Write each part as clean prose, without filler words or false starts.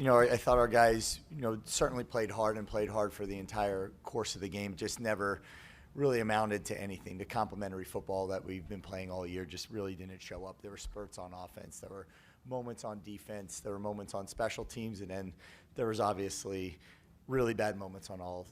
I thought our guys, certainly played hard for the entire course of the game, just never really amounted to anything. The complementary football that we've been playing all year just really didn't show up. There were spurts on offense. There were moments on defense. There were moments on special teams. And then there was obviously really bad moments on all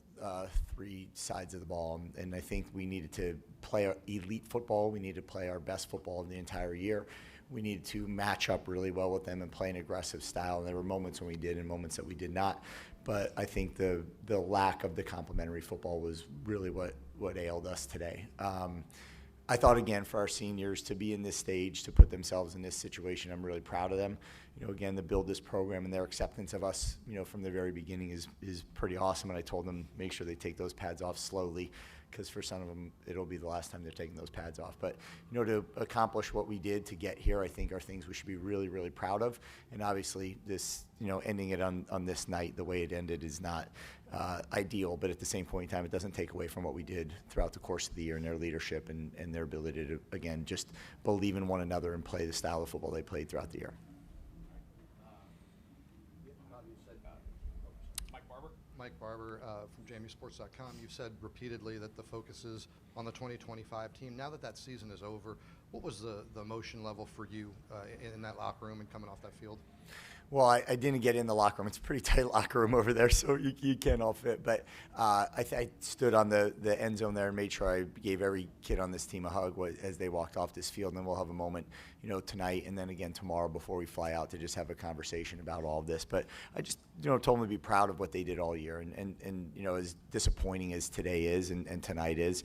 three sides of the ball. And I think we needed to play our elite football. We needed to play our best football of the entire year. We needed to match up really well with them and play an aggressive style. And there were moments when we did and moments that we did not. But I think the lack of the complementary football was really what ailed us today. I thought, again, for our seniors to be in this stage, to put themselves in this situation, I'm really proud of them. Again, to build this program and their acceptance of us, from the very beginning is pretty awesome. And I told them, make sure they take those pads off slowly, because for some of them, it'll be the last time they're taking those pads off. But, to accomplish what we did to get here, I think are things we should be really, really proud of. And obviously this, ending it on this night the way it ended is not ideal. But at the same point in time, it doesn't take away from what we did throughout the course of the year and their leadership and their ability to, again, just believe in one another and play the style of football they played throughout the year. Mike Barber from JMUsports.com. You've said repeatedly that the focus is on the 2025 team. Now that season is over, what was the emotion level for you in that locker room and coming off that field? Well, I didn't get in the locker room. It's a pretty tight locker room over there, so you can't all fit. But I stood on the end zone there and made sure I gave every kid on this team a hug as they walked off this field. And then we'll have a moment, tonight and then again tomorrow before we fly out to just have a conversation about all of this. But I just, told them to be proud of what they did all year. And as disappointing as today is and tonight is,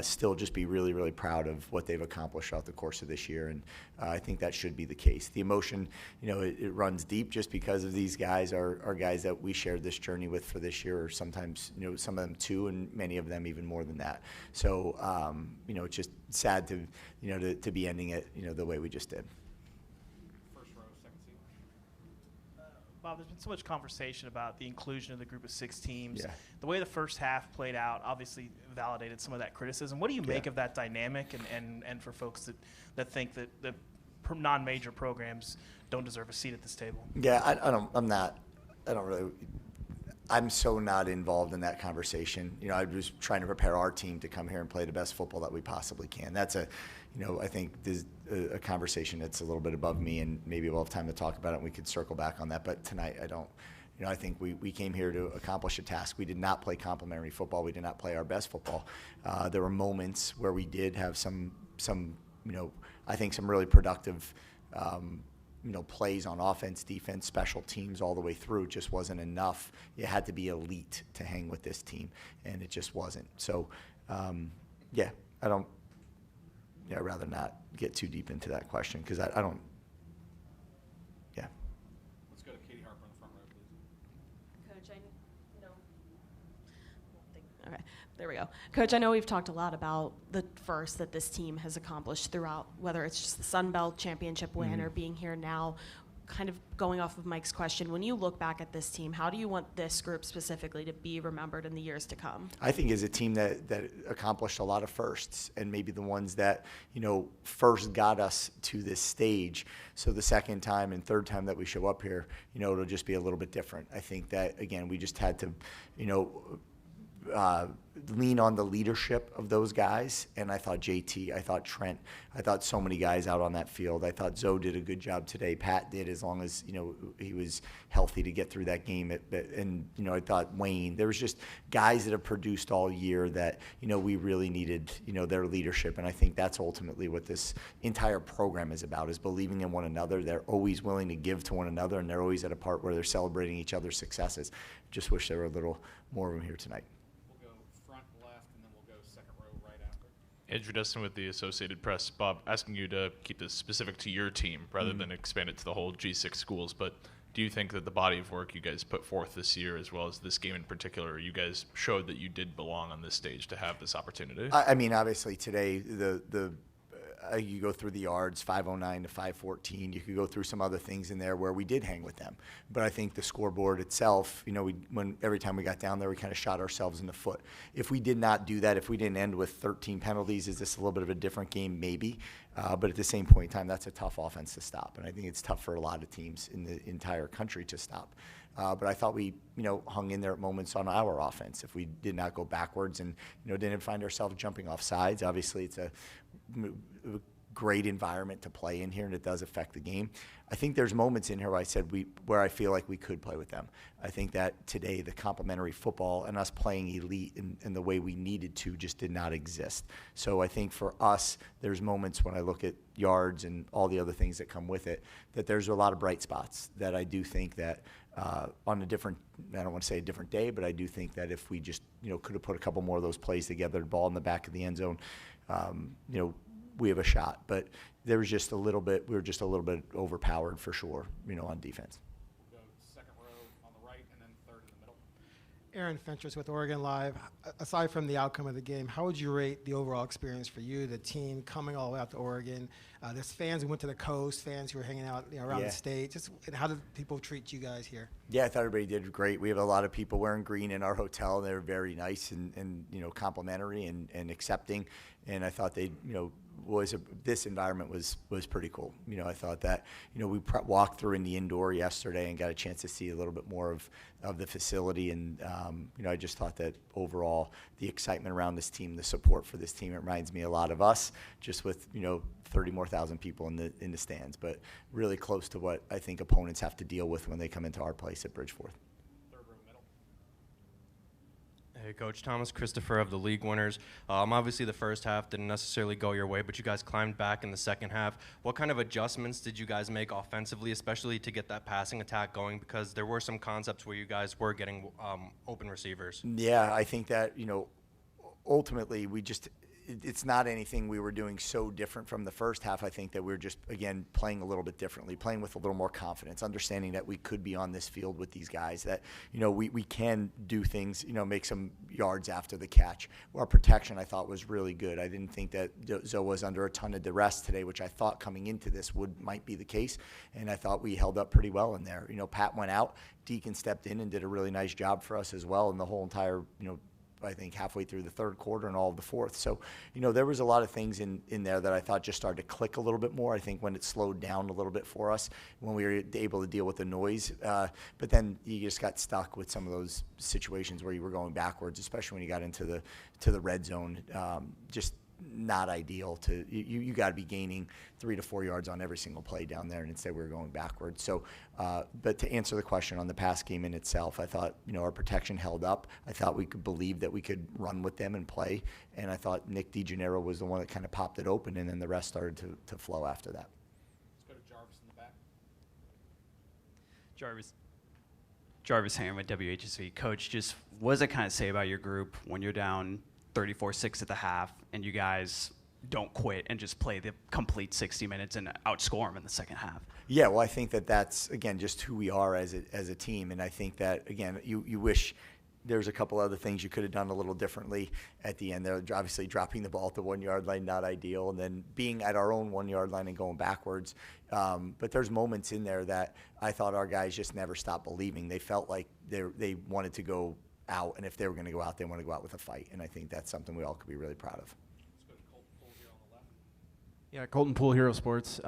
still just be really, really proud of what they've accomplished throughout the course of this year. And I think that should be the case. The emotion, it runs deep just because of these guys are guys that we shared this journey with for this year, or sometimes, some of them two, and many of them even more than that. So, it's just sad to be ending it, the way we just did. First row, second seat. Bob, there's been so much conversation about the inclusion of the group of 6 teams. Yeah. The way the first half played out obviously validated some of that criticism. What do you make of that dynamic and for folks that think that the non-major programs don't deserve a seat at this table? Yeah, I'm so not involved in that conversation. I was trying to prepare our team to come here and play the best football that we possibly can. That's I think there's a conversation that's a little bit above me, and maybe we'll have time to talk about it and we could circle back on that. But tonight, I don't. I think we came here to accomplish a task. We did not play complementary football. We did not play our best football. There were moments where we did have some I think some really productive plays on offense, defense, special teams all the way through. It just wasn't enough. You had to be elite to hang with this team, and it just wasn't. So, I'd rather not get too deep into that question because I don't. Yeah. Let's go to Katie Harper in the front row, please. Coach, okay, there we go. Coach, I know we've talked a lot about the first that this team has accomplished throughout, whether it's just the Sun Belt championship win or being here now. Kind of going off of Mike's question, when you look back at this team, how do you want this group specifically to be remembered in the years to come? I think as a team that accomplished a lot of firsts, and maybe the ones that, first got us to this stage. So the second time and third time that we show up here, it'll just be a little bit different. I think that, again, we just had to, lean on the leadership of those guys. And I thought JT, I thought Trent, I thought so many guys out on that field. I thought Zoe did a good job today. Pat did, as long as, he was healthy to get through that game. And, I thought Wayne, there was just guys that have produced all year that, we really needed, their leadership. And I think that's ultimately what this entire program is about, is believing in one another. They're always willing to give to one another, and they're always at a part where they're celebrating each other's successes. Just wish there were a little more of them here tonight. Andrew Dustin with the Associated Press. Bob, asking you to keep this specific to your team rather than expand it to the whole G6 schools, but do you think that the body of work you guys put forth this year, as well as this game in particular, you guys showed that you did belong on this stage to have this opportunity? I mean, obviously today, you go through the yards, 509 to 514. You could go through some other things in there where we did hang with them. But I think the scoreboard itself, every time we got down there, we kind of shot ourselves in the foot. If we did not do that, if we didn't end with 13 penalties, is this a little bit of a different game? Maybe. But at the same point in time, that's a tough offense to stop. And I think it's tough for a lot of teams in the entire country to stop. But I thought we, hung in there at moments on our offense. If we did not go backwards and, didn't find ourselves jumping off sides, obviously it's a great environment to play in here, and it does affect the game. I think there's moments in here where I feel like we could play with them. I think that today the complementary football and us playing elite in the way we needed to just did not exist. So I think for us, there's moments when I look at yards and all the other things that come with it, that there's a lot of bright spots that I do think that on a different, I don't want to say a different day, but I do think that if we just, could have put a couple more of those plays together, the ball in the back of the end zone, we have a shot. But we were just a little bit overpowered for sure, on defense. We'll go second row on the right and then third in the middle. Aaron Fentress with Oregon Live. Aside from the outcome of the game, how would you rate the overall experience for you, the team coming all the way out to Oregon? There's fans who went to the coast, fans who were hanging out around the state. And how did people treat you guys here? Yeah, I thought everybody did great. We have a lot of people wearing green in our hotel. They were very nice and complimentary and accepting. And I thought they, this environment was pretty cool. I thought that, we walked through in the indoor yesterday and got a chance to see a little bit more of the facility. And, I just thought that overall the excitement around this team, the support for this team, it reminds me a lot of us, just with, 30 more thousand people in the stands, but really close to what I think opponents have to deal with when they come into our place at Bridgeforth. Third row middle. Hey, Coach Thomas Christopher of the league winners. Obviously, the first half didn't necessarily go your way, but you guys climbed back in the second half. What kind of adjustments did you guys make offensively, especially to get that passing attack going? Because there were some concepts where you guys were getting open receivers. Yeah, I think that, ultimately it's not anything we were doing so different from the first half. I think that we're just, again, playing a little bit differently, playing with a little more confidence, understanding that we could be on this field with these guys, that, we can do things, make some yards after the catch. Our protection, I thought, was really good. I didn't think that Zoe was under a ton of duress today, which I thought coming into this might be the case, and I thought we held up pretty well in there. Pat went out, Deacon stepped in and did a really nice job for us as well in the whole entire, I think halfway through the third quarter and all of the fourth. So, there was a lot of things in there that I thought just started to click a little bit more. I think when it slowed down a little bit for us, when we were able to deal with the noise. But then you just got stuck with some of those situations where you were going backwards, especially when you got into the red zone. Just not ideal you got to be gaining 3 to 4 yards on every single play down there, and instead we were going backwards. So, but to answer the question on the pass game in itself, I thought, our protection held up. I thought we could believe that we could run with them and play, and I thought Nick DeGennaro was the one that kind of popped it open, and then the rest started to flow after that. Let's go to Jarvis in the back. Jarvis Ham with WHSV. Coach, just what does it kind of say about your group when you're down 34-6 at the half and you guys don't quit and just play the complete 60 minutes and outscore them in the second half? Yeah, well, I think that's, again, just who we are as a team. And I think that, again, you wish there's a couple other things you could have done a little differently at the end. They're obviously dropping the ball at the 1 yard line, not ideal, and then being at our own 1 yard line and going backwards. But there's moments in there that I thought our guys just never stopped believing. They felt like they wanted to go out, and if they were going to go out, they want to go out with a fight. And I think that's something we all could be really proud of. Let's go to Colton Poole here on the left. Yeah, Colton Poole, Hero Sports.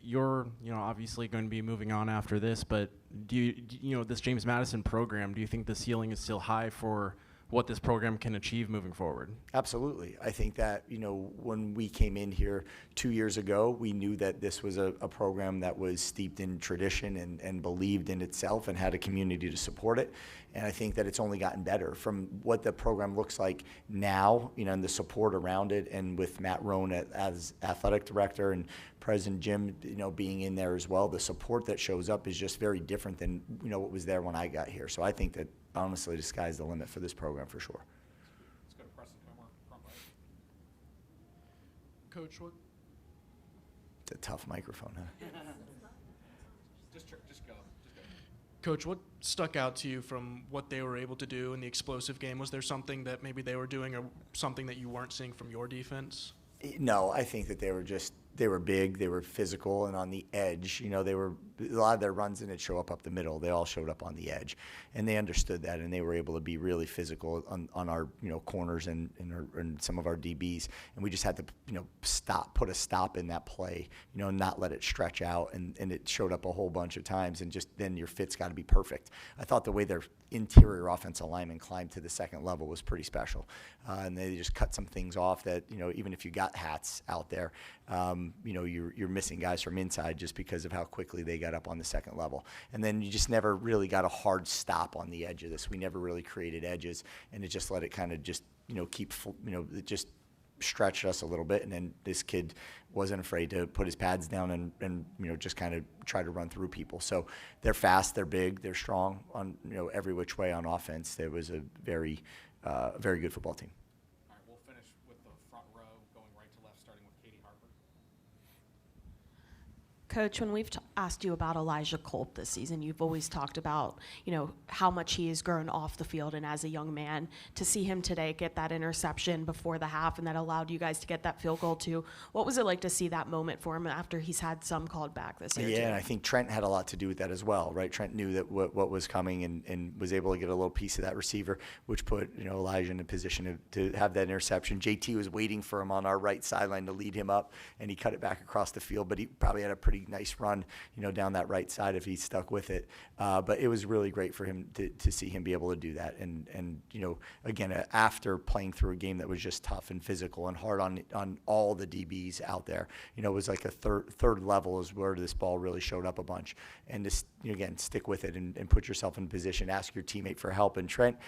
You're, obviously going to be moving on after this, but do you, this James Madison program, do you think the ceiling is still high for what this program can achieve moving forward? Absolutely. I think that, when we came in here 2 years ago, we knew that this was a program that was steeped in tradition and believed in itself and had a community to support it. And I think that it's only gotten better from what the program looks like now, and the support around it, and with Matt Rohn as athletic director and President Jim, being in there as well. The support that shows up is just very different than, what was there when I got here. So I think that, honestly, the sky's the limit for this program for sure. Let's go to Preston Comer, front right. Coach, what? It's a tough microphone, huh? Just go. Coach, what stuck out to you from what they were able to do in the explosive game? Was there something that maybe they were doing or something that you weren't seeing from your defense? No, I think that they were big, they were physical, and on the edge, they were a lot of their runs didn't show up the middle. They all showed up on the edge, and they understood that, and they were able to be really physical on our corners and some of our DBs, and we just had to put a stop in that play, not let it stretch out, and it showed up a whole bunch of times, and just then your fit's got to be perfect. I thought the way their interior offensive linemen climbed to the second level was pretty special, and they just cut some things off that even if you got hats out there, you're missing guys from inside just because of how quickly they got up on the second level. And then you just never really got a hard stop on the edge of this. We never really created edges, and it just let it kind of just it just stretched us a little bit. And then this kid wasn't afraid to put his pads down and just kind of try to run through people. So they're fast, they're big, they're strong on every which way on offense. There was a very good football team. All right, we'll finish with the front row going right to left, starting with Katie Harper. Coach, when we've asked you about Elijah Culp this season, you've always talked about, how much he has grown off the field and as a young man. To see him today get that interception before the half and that allowed you guys to get that field goal too, what was it like to see that moment for him after he's had some called back this year? Yeah, too? and I think Trent had a lot to do with that as well, right? Trent knew that what was coming and was able to get a little piece of that receiver, which put Elijah in a position to have that interception. JT was waiting for him on our right sideline to lead him up, and he cut it back across the field, but he probably had a pretty nice run, down that right side if he stuck with it. But it was really great for him to see him be able to do that. And again, after playing through a game that was just tough and physical and hard on all the DBs out there, it was like a third level is where this ball really showed up a bunch. And just, again, stick with it and put yourself in position, ask your teammate for help. And Trent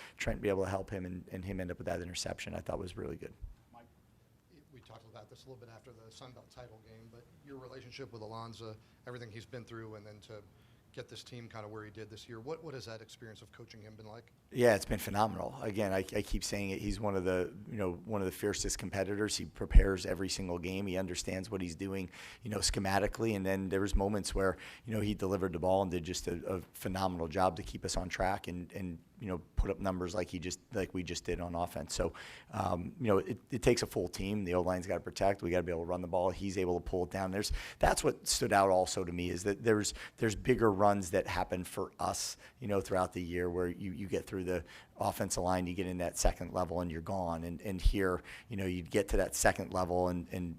be able to help him and him end up with that interception, I thought was really good. We talked about this a little bit after the Sun Belt title game, but your relationship with Alonza, everything he's been through, and then to get this team kind of where he did this year, what has that experience of coaching him been like? Yeah, it's been phenomenal. Again, I keep saying it. He's one of the fiercest competitors. He prepares every single game. He understands what he's doing, schematically. And then there was moments where, he delivered the ball and did just a phenomenal job to keep us on track and put up numbers like we just did on offense. So, it takes a full team. The O-line's got to protect. We got to be able to run the ball. He's able to pull it down. That's what stood out also to me is that there's bigger runs that happen for us, throughout the year where you get through the offensive line, you get in that second level and you're gone. And here, you'd get to that second level and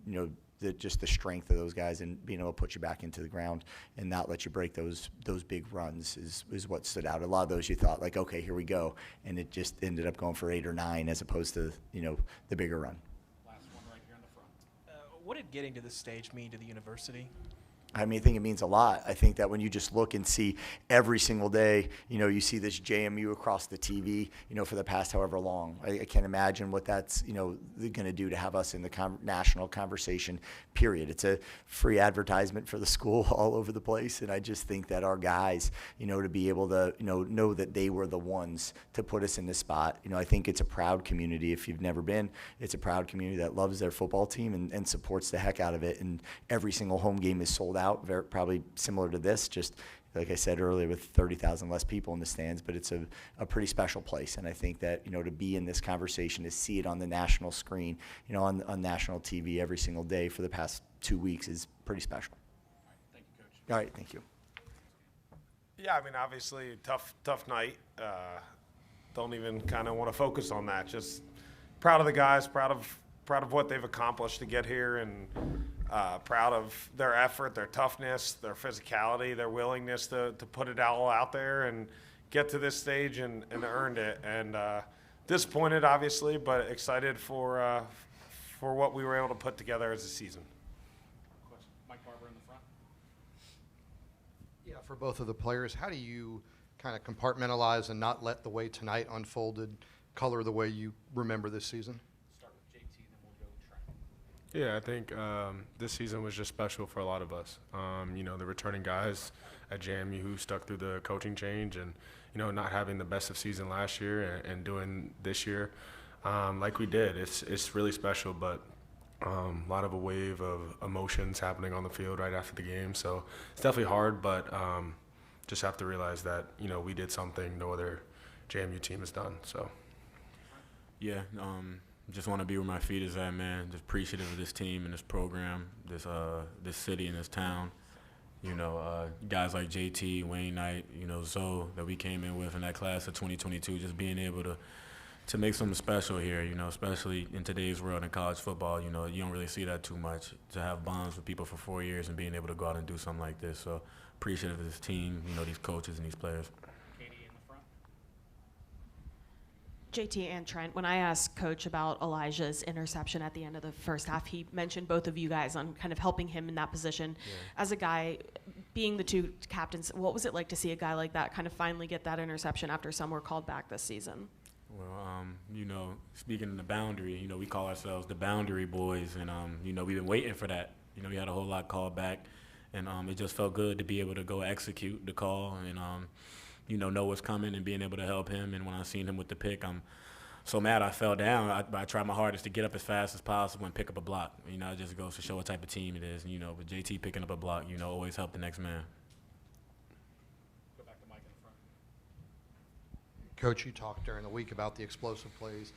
just the strength of those guys and being able to put you back into the ground and not let you break those big runs is what stood out. A lot of those you thought like, okay, here we go. And it just ended up going for 8 or 9 as opposed to, the bigger run. Last one right here in the front. What did getting to this stage mean to the university? I think it means a lot. I think that when you just look and see every single day, you see this JMU across the TV, for the past however long. I can't imagine what that's, going to do to have us in the national conversation, period. It's a free advertisement for the school all over the place. And I just think that our guys, to be able to, know that they were the ones to put us in this spot. I think it's a proud community. If you've never been, it's a proud community that loves their football team and supports the heck out of it. And every single home game is sold out, probably similar to this, just like I said earlier, with 30,000 less people in the stands, but it's a pretty special place. And I think that, to be in this conversation, to see it on the national screen, on national TV every single day for the past 2 weeks is pretty special. All right, thank you, Coach. All right, thank you. Yeah, obviously, tough night. Don't even kind of want to focus on that. Just proud of the guys, proud of what they've accomplished to get here, and proud of their effort, their toughness, their physicality, their willingness to put it all out there and get to this stage and earned it. And disappointed, obviously, but excited for what we were able to put together as a season. Question. Mike Barber in the front. Yeah, for both of the players, how do you kind of compartmentalize and not let the way tonight unfolded color the way you remember this season? Start with JT, then we'll go Trent. Yeah, I think this season was just special for a lot of us. The returning guys at JMU who stuck through the coaching change and, not having the best of season last year and doing this year like we did. It's really special, but a lot of a wave of emotions happening on the field right after the game. So it's definitely hard, but just have to realize that, we did something no other JMU team has done. So, yeah, just want to be where my feet is at, man. Just appreciative of this team and this program, this city and this town. Guys like JT, Wayne Knight, Zoe that we came in with in that class of 2022, just being able to make something special here, especially in today's world in college football, you don't really see that too much. To have bonds with people for 4 years and being able to go out and do something like this. So appreciative of this team, these coaches and these players. Katie in the front. JT and Trent, when I asked Coach about Elijah's interception at the end of the first half, he mentioned both of you guys on kind of helping him in that position. Yeah. As a guy, being the two captains, what was it like to see a guy like that kind of finally get that interception after some were called back this season? Well, speaking of the boundary, we call ourselves the boundary boys, and, we've been waiting for that. We had a whole lot called back, and it just felt good to be able to go execute the call and, know what's coming and being able to help him. And when I seen him with the pick, I'm so mad I fell down. I tried my hardest to get up as fast as possible and pick up a block. It just goes to show what type of team it is. With JT picking up a block, always help the next man. Go back to Mike in the front. Coach, you talked during the week about the explosive plays.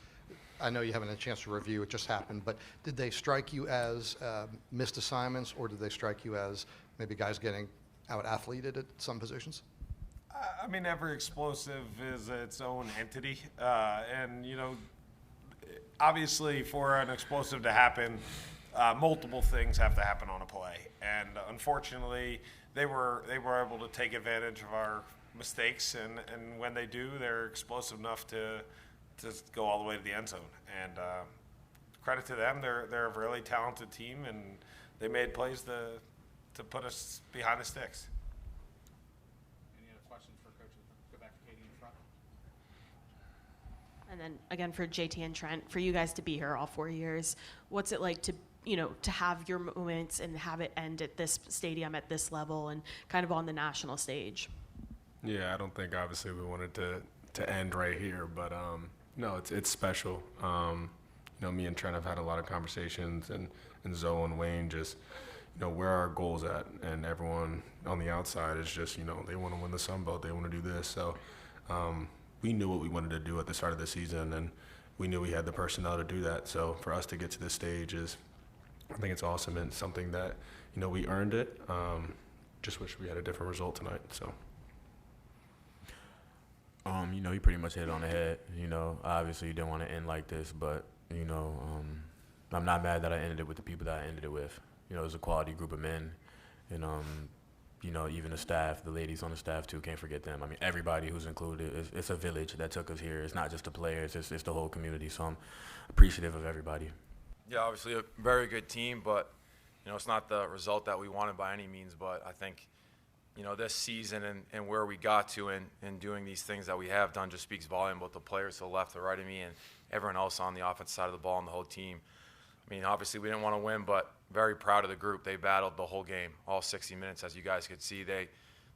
I know you haven't had a chance to review, it just happened, but did they strike you as missed assignments, or did they strike you as maybe guys getting out-athleted at some positions? Every explosive is its own entity. And, obviously for an explosive to happen, multiple things have to happen on a play. And unfortunately, they were able to take advantage of our mistakes. And when they do, they're explosive enough to go all the way to the end zone. And credit to them, they're a really talented team, and they made plays to put us behind the sticks. Any other questions for Coach? Go back to Katie in the front. And then again for JT and Trent, for you guys to be here all 4 years, what's it like to have your moments and have it end at this stadium at this level and kind of on the national stage? Yeah, I don't think obviously we wanted to end right here, but no, it's special. Me and Trent have had a lot of conversations, and Zoe and Wayne just, where are our goals at? And everyone on the outside is just, they want to win the Sun Belt, they want to do this. So we knew what we wanted to do at the start of the season, and we knew we had the personnel to do that. So for us to get to this stage I think it's awesome, and something that, we earned it. Just wish we had a different result tonight, so. You pretty much hit it on the head. Obviously you didn't want to end like this, but, I'm not mad that I ended it with the people that I ended it with. It was a quality group of men, and, even the staff, the ladies on the staff too, can't forget them. Everybody who's included, it's a village that took us here. It's not just the players, it's the whole community, so I'm appreciative of everybody. Yeah, obviously a very good team, but, it's not the result that we wanted by any means, but I think, this season and where we got to and doing these things that we have done just speaks volume about the players to the left, to the right of me, and everyone else on the offense side of the ball and the whole team. Obviously we didn't want to win, but very proud of the group. They battled the whole game, all 60 minutes, as you guys could see. There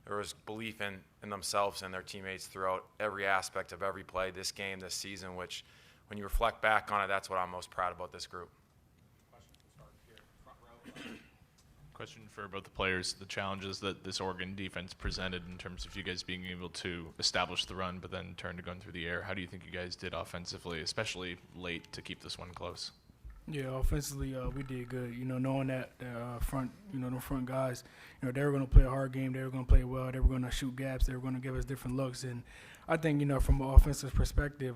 was belief in themselves and their teammates throughout every aspect of every play, this game, this season, which when you reflect back on it, that's what I'm most proud about this group. Question for both the players, the challenges that this Oregon defense presented in terms of you guys being able to establish the run but then turn to going through the air. How do you think you guys did offensively, especially late, to keep this one close? Yeah, offensively, we did good. Knowing that front, the front guys, they were going to play a hard game. They were going to play well. They were going to shoot gaps. They were going to give us different looks. And I think, from an offensive perspective,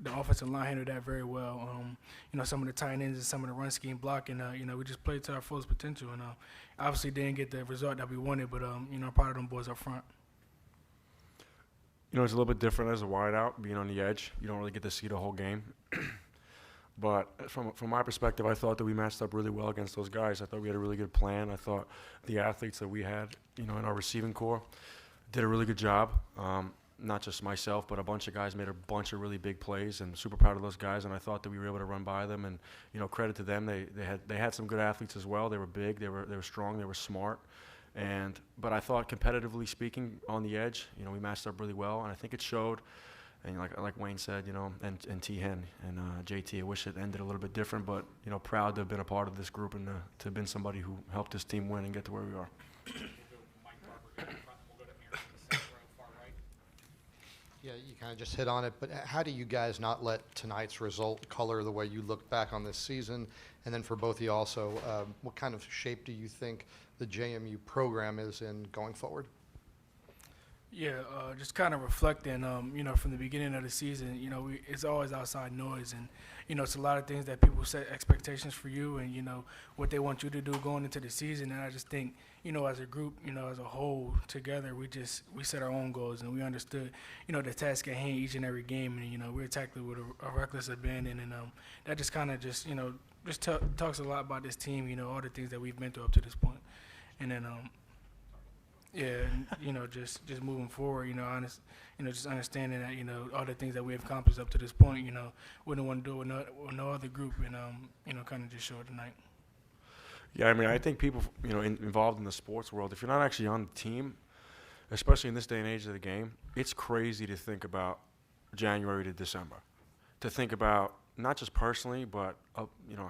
the offensive line handled that very well. Some of the tight ends and some of the run scheme blocking, we just played to our fullest potential. And obviously didn't get the result that we wanted, but, I'm proud of them boys up front. It's a little bit different as a wideout, being on the edge. You don't really get to see the whole game. But from my perspective, I thought that we matched up really well against those guys. I thought we had a really good plan. I thought the athletes that we had, in our receiving core did a really good job. Not just myself, but a bunch of guys made a bunch of really big plays, and super proud of those guys. And I thought that we were able to run by them, and credit to them. They had some good athletes as well. They were big, they were strong, they were smart. But I thought competitively speaking on the edge, we matched up really well, and I think it showed. And like Wayne said, and T-Hen and JT, I wish it ended a little bit different, but, proud to have been a part of this group and to have been somebody who helped this team win and get to where we are. We'll go Mike Barber here in the front, and we'll go to Aaron in the second row, far right. Yeah, you kind of just hit on it, but how do you guys not let tonight's result color the way you look back on this season? And then for both of you also, what kind of shape do you think the JMU program is in going forward? Yeah, just kind of reflecting, from the beginning of the season, it's always outside noise. And, it's a lot of things that people set expectations for you and, what they want you to do going into the season. And I just think, as a group, as a whole together, we set our own goals and we understood, the task at hand each and every game. And, we attacked it with a reckless abandon. And that just kind of talks a lot about this team, all the things that we've been through up to this point. And then, just moving forward, just understanding that, all the things that we have accomplished up to this point, we don't want to do it with no other group and, kind of just show it tonight. Yeah, I mean, I think people, involved in the sports world, if you're not actually on the team, especially in this day and age of the game, it's crazy to think about January to December. To think about not just personally, but,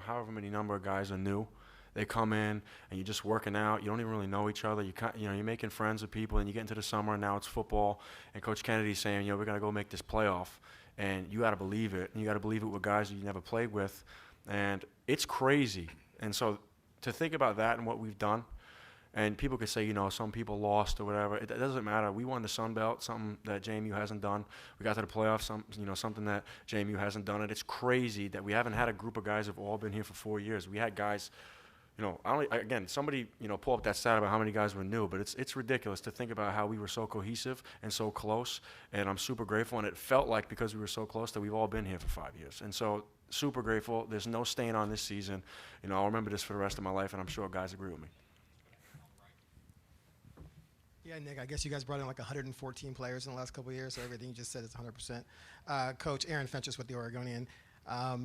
however many number of guys are new. They come in and you're just working out. You don't even really know each other. You're making friends with people, and you get into the summer, and now it's football. And Coach Kennedy's saying, we're going to go make this playoff. And you got to believe it. And you got to believe it with guys you never played with. And it's crazy. And so to think about that and what we've done, and people could say, some people lost or whatever. It doesn't matter. We won the Sun Belt, something that JMU hasn't done. We got to the playoffs, something that JMU hasn't done. And it's crazy that we haven't had a group of guys who've all been here for 4 years. We had guys. Somebody, pull up that stat about how many guys were new, but it's ridiculous to think about how we were so cohesive and so close, and I'm super grateful, and it felt like because we were so close that we've all been here for 5 years, and so super grateful. There's no stain on this season. I'll remember this for the rest of my life, and I'm sure guys agree with me. Yeah, Nick, I guess you guys brought in like 114 players in the last couple of years, so everything you just said is 100%. Coach Aaron Fentress with the Oregonian.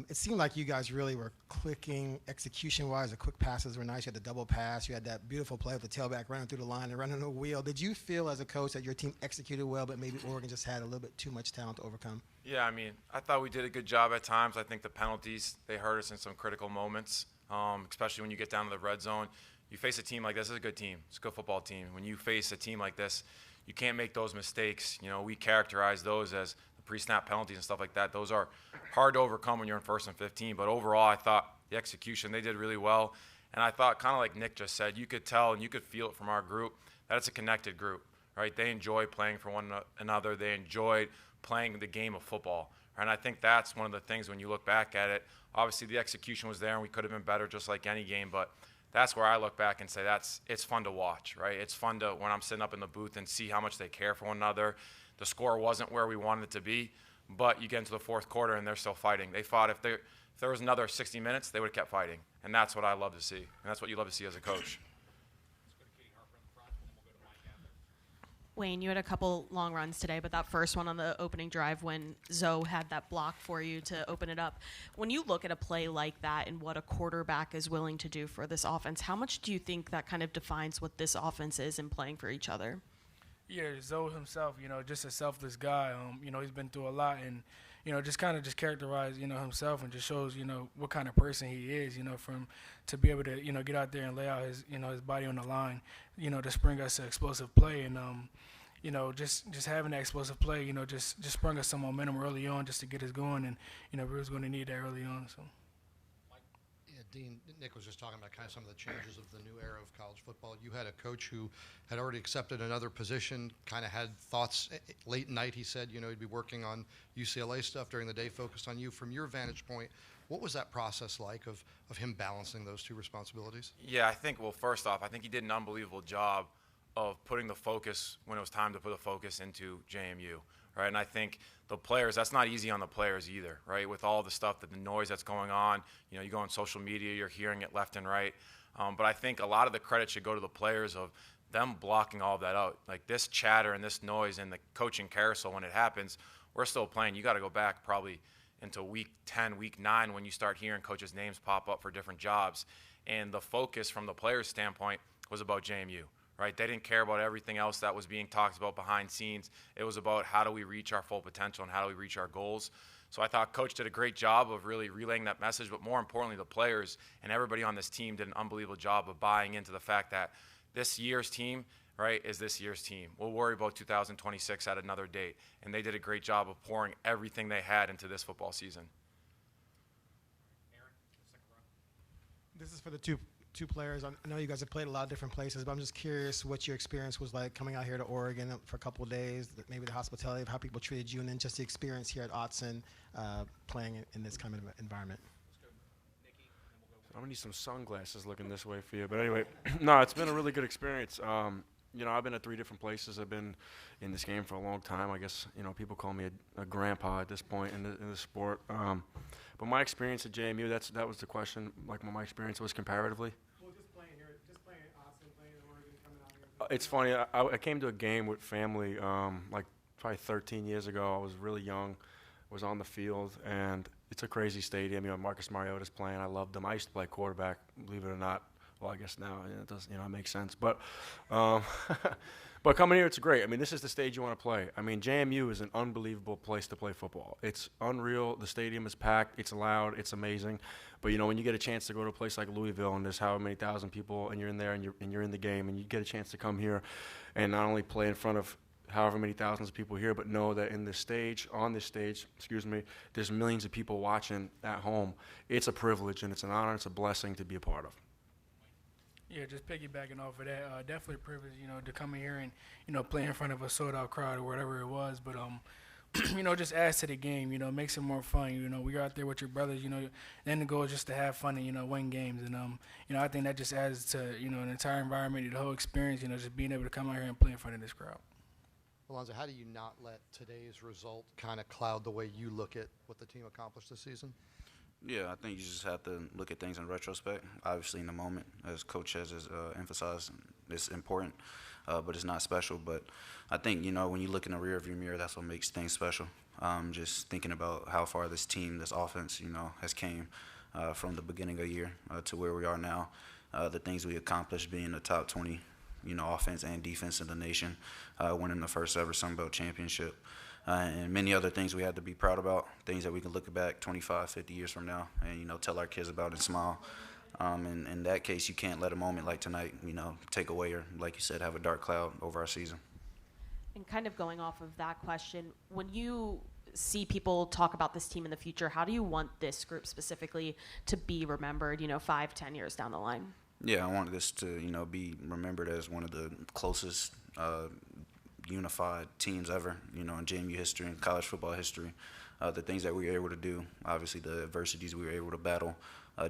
It seemed like you guys really were clicking execution-wise. The quick passes were nice. You had the double pass. You had that beautiful play with the tailback running through the line and running a wheel. Did you feel as a coach that your team executed well, but maybe Oregon just had a little bit too much talent to overcome? Yeah, I mean, I thought we did a good job at times. I think the penalties, they hurt us in some critical moments, especially when you get down to the red zone. You face a team like this, it's a good team. It's a good football team. When you face a team like this, you can't make those mistakes. We characterize those as pre-snap penalties and stuff like that. Those are hard to overcome when you're in 1st and 15. But overall, I thought the execution, they did really well. And I thought, kind of like Nick just said, you could tell and you could feel it from our group that it's a connected group, right? They enjoy playing for one another. They enjoyed playing the game of football. Right? And I think that's one of the things when you look back at it. Obviously, the execution was there and we could have been better just like any game. But that's where I look back and say it's fun to watch, right? It's fun to, when I'm sitting up in the booth and see how much they care for one another. The score wasn't where we wanted it to be, but you get into the 4th quarter and they're still fighting. They fought. If there was another 60 minutes, they would have kept fighting. And that's what I love to see. And that's what you love to see as a coach. Wayne, you had a couple long runs today, but that first one on the opening drive when Zoe had that block for you to open it up. When you look at a play like that and what a quarterback is willing to do for this offense, how much do you think that kind of defines what this offense is in playing for each other? Yeah, Zoe himself, just a selfless guy. He's been through a lot and, just characterize, himself and just shows, what kind of person he is, to be able to, get out there and lay out his, his body on the line, to spring us an explosive play. And, just having that explosive play, just sprung us some momentum early on just to get us going. And, we was going to need that early on. So. Dean, Nick was just talking about kind of some of the changes of the new era of college football. You had a coach who had already accepted another position, kind of had thoughts late night. He said, he'd be working on UCLA stuff during the day, focused on you. From your vantage point, what was that process like of him balancing those two responsibilities? Yeah, I think, first off, I think he did an unbelievable job of putting the focus when it was time to put the focus into JMU. Right, and I think the players, that's not easy on the players either, right? With all the stuff, the noise that's going on, you go on social media, you're hearing it left and right. But I think a lot of the credit should go to the players of them blocking all of that out. Like this chatter and this noise and the coaching carousel, when it happens, we're still playing. You got to go back probably into week 10, week 9 when you start hearing coaches' names pop up for different jobs. And the focus from the players' standpoint was about JMU. Right? They didn't care about everything else that was being talked about behind scenes. It was about how do we reach our full potential and how do we reach our goals. So I thought Coach did a great job of really relaying that message, but more importantly, the players and everybody on this team did an unbelievable job of buying into the fact that this year's team, right, is this year's team. We'll worry about 2026 at another date. And they did a great job of pouring everything they had into this football season. This is for the two players. I know you guys have played a lot of different places, but I'm just curious what your experience was like coming out here to Oregon for a couple of days, maybe the hospitality of how people treated you, and then just the experience here at Autzen playing in this kind of environment. I'm gonna need some sunglasses looking this way for you. But anyway, no, it's been a really good experience. You know, I've been at 3 different places. I've been in this game for a long time. I guess, you know, people call me a grandpa at this point in the sport. But my experience at JMU, that was the question, like what my experience was comparatively. Well, just playing at Autzen, playing in Oregon, coming out here. It's funny, I came to a game with family like probably 13 years ago. I was really young, was on the field, and it's a crazy stadium. You know, Marcus Mariota's playing. I loved him. I used to play quarterback, believe it or not. Well, I guess now it does, you know, it makes sense. But but coming here, it's great. I mean, this is the stage you want to play. I mean, JMU is an unbelievable place to play football. It's unreal. The stadium is packed. It's loud. It's amazing. But, you know, when you get a chance to go to a place like Louisville and there's how many thousand people and you're in there and you're in the game and you get a chance to come here and not only play in front of however many thousands of people here, but know that on this stage, there's millions of people watching at home. It's a privilege and it's an honor. It's a blessing to be a part of. Yeah, just piggybacking off of that, definitely a privilege, you know, to come in here and, you know, play in front of a sold-out crowd or whatever it was. But, you know, just adds to the game, you know, makes it more fun. You know, we're out there with your brothers, you know, then the goal is just to have fun and, you know, win games. And, you know, I think that just adds to, you know, an entire environment, the whole experience, you know, just being able to come out here and play in front of this crowd. Alonza, how do you not let today's result kind of cloud the way you look at what the team accomplished this season? Yeah, I think you just have to look at things in retrospect. Obviously, in the moment, as Coach has emphasized, it's important, but it's not special. But I think, you know, when you look in the rearview mirror, that's what makes things special. Just thinking about how far this team, this offense, you know, has came from the beginning of the year to where we are now. The things we accomplished, being the top 20, you know, offense and defense in the nation, winning the first ever Sun Belt championship. And many other things we had to be proud about, things that we can look back 25, 50 years from now and, you know, tell our kids about and smile. And in that case, you can't let a moment like tonight, you know, take away or, like you said, have a dark cloud over our season. And kind of going off of that question, when you see people talk about this team in the future, how do you want this group specifically to be remembered, you know, 5, 10 years down the line? Yeah, I want this to, you know, be remembered as one of the closest unified teams ever, you know, in JMU history and college football history. The things that we were able to do, obviously the adversities we were able to battle,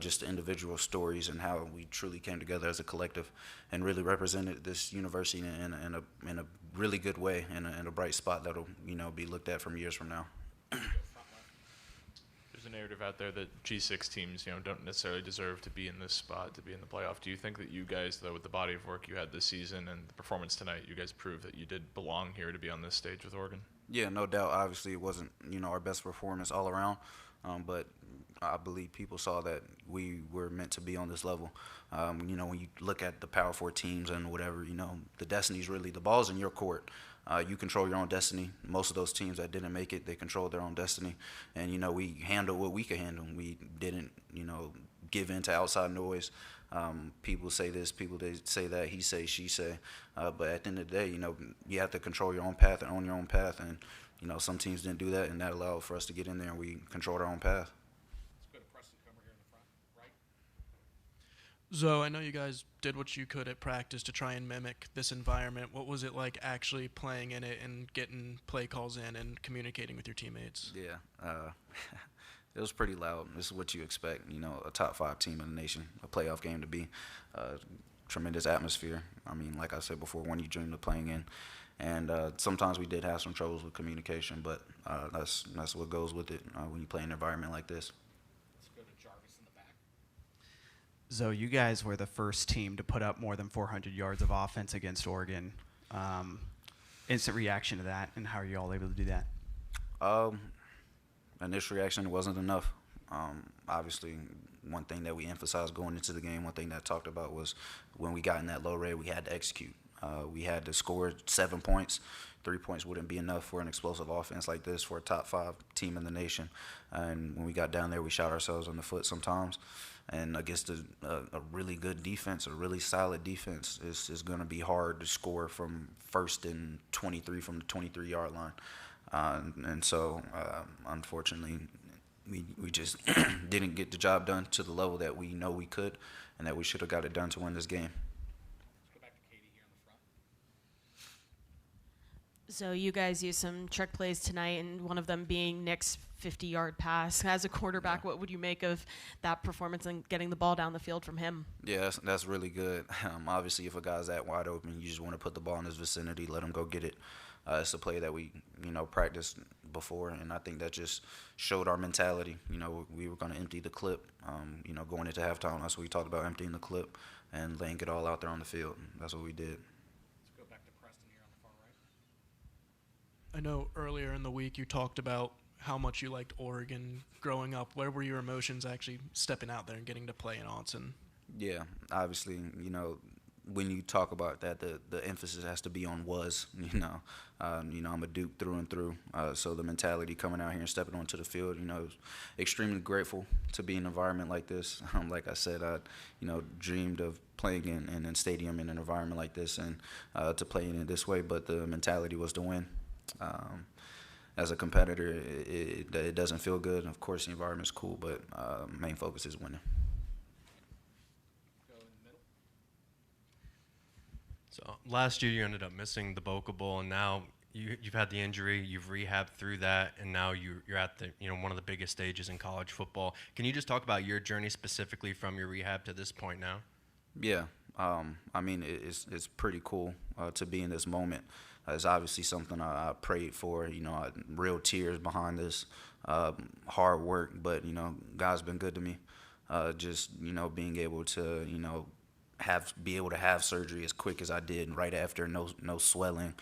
just the individual stories and how we truly came together as a collective and really represented this university in a really good way and in a bright spot that'll, you know, be looked at from years from now. There's a narrative out there that G6 teams, you know, don't necessarily deserve to be in this spot, to be in the playoff. Do you think that you guys, though, with the body of work you had this season and the performance tonight, you guys proved that you did belong here to be on this stage with Oregon? Yeah, no doubt. Obviously, it wasn't, you know, our best performance all around, but I believe people saw that we were meant to be on this level. You know, when you look at the Power 4 teams and whatever, you know, the destiny's really, the ball's in your court. You control your own destiny. Most of those teams that didn't make it, they controlled their own destiny. And, you know, we handled what we could handle. We didn't, you know, give in to outside noise. People say this, people they say that, he say, she say. But at the end of the day, you know, you have to control your own path and own your own path. And, you know, some teams didn't do that, and that allowed for us to get in there and we controlled our own path. Zoe, I know you guys did what you could at practice to try and mimic this environment. What was it like actually playing in it and getting play calls in and communicating with your teammates? Yeah, it was pretty loud. This is what you expect, you know, a top 5 team in the nation, a playoff game to be. Tremendous atmosphere. I mean, like I said before, one you dream of playing in. And sometimes we did have some troubles with communication, but that's what goes with it when you play in an environment like this. So you guys were the first team to put up more than 400 yards of offense against Oregon. Instant reaction to that, and how are you all able to do that? Initial reaction wasn't enough. Obviously, one thing that we emphasized going into the game, one thing that I talked about was when we got in that low rate, we had to execute. We had to score 7 points. 3 points wouldn't be enough for an explosive offense like this for a top 5 team in the nation. And when we got down there, we shot ourselves in the foot sometimes. And against a really good defense, a really solid defense, it's going to be hard to score from 1st and 23 from the 23-yard line. And so, unfortunately, we just didn't get the job done to the level that we know we could and that we should have got it done to win this game. So you guys used some trick plays tonight, and one of them being Nick's 50-yard pass. As a quarterback, what would you make of that performance and getting the ball down the field from him? Yeah, that's really good. Obviously, if a guy's that wide open, you just want to put the ball in his vicinity, let him go get it. It's a play that we, practiced before, and I think that just showed our mentality. We were going to empty the clip, going into halftime. That's what we talked about, emptying the clip and laying it all out there on the field. That's what we did. I know earlier in the week you talked about how much you liked Oregon growing up. Where were your emotions actually stepping out there and getting to play in Autzen? Yeah, obviously, when you talk about that, the emphasis has to be on was, I'm a Duke through and through. So the mentality coming out here and stepping onto the field, extremely grateful to be in an environment like this. Like I said, I, dreamed of playing in a stadium in an environment like this and to play in it this way, but the mentality was to win. As a competitor, it doesn't feel good. Of course, the environment's cool, but main focus is winning. So last year you ended up missing the Boca Bowl, and now you've had the injury, you've rehabbed through that, and now you're at the one of the biggest stages in college football. Can you just talk about your journey specifically from your rehab to this point now? Yeah, it's pretty cool to be in this moment. It's obviously something I prayed for, real tears behind this, hard work, but, God's been good to me. Just, being able to, be able to have surgery as quick as I did right after, no swelling,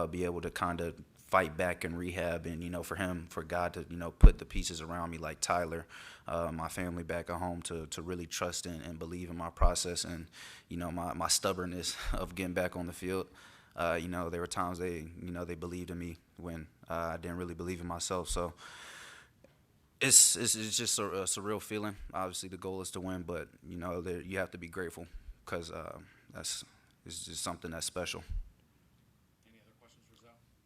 be able to kind of fight back in rehab and, for God to, put the pieces around me like Tyler, my family back at home to really trust and believe in my process and, my stubbornness of getting back on the field. There were times they believed in me when I didn't really believe in myself. So it's just a surreal feeling. Obviously, the goal is to win, but you have to be grateful because it's just something that's special.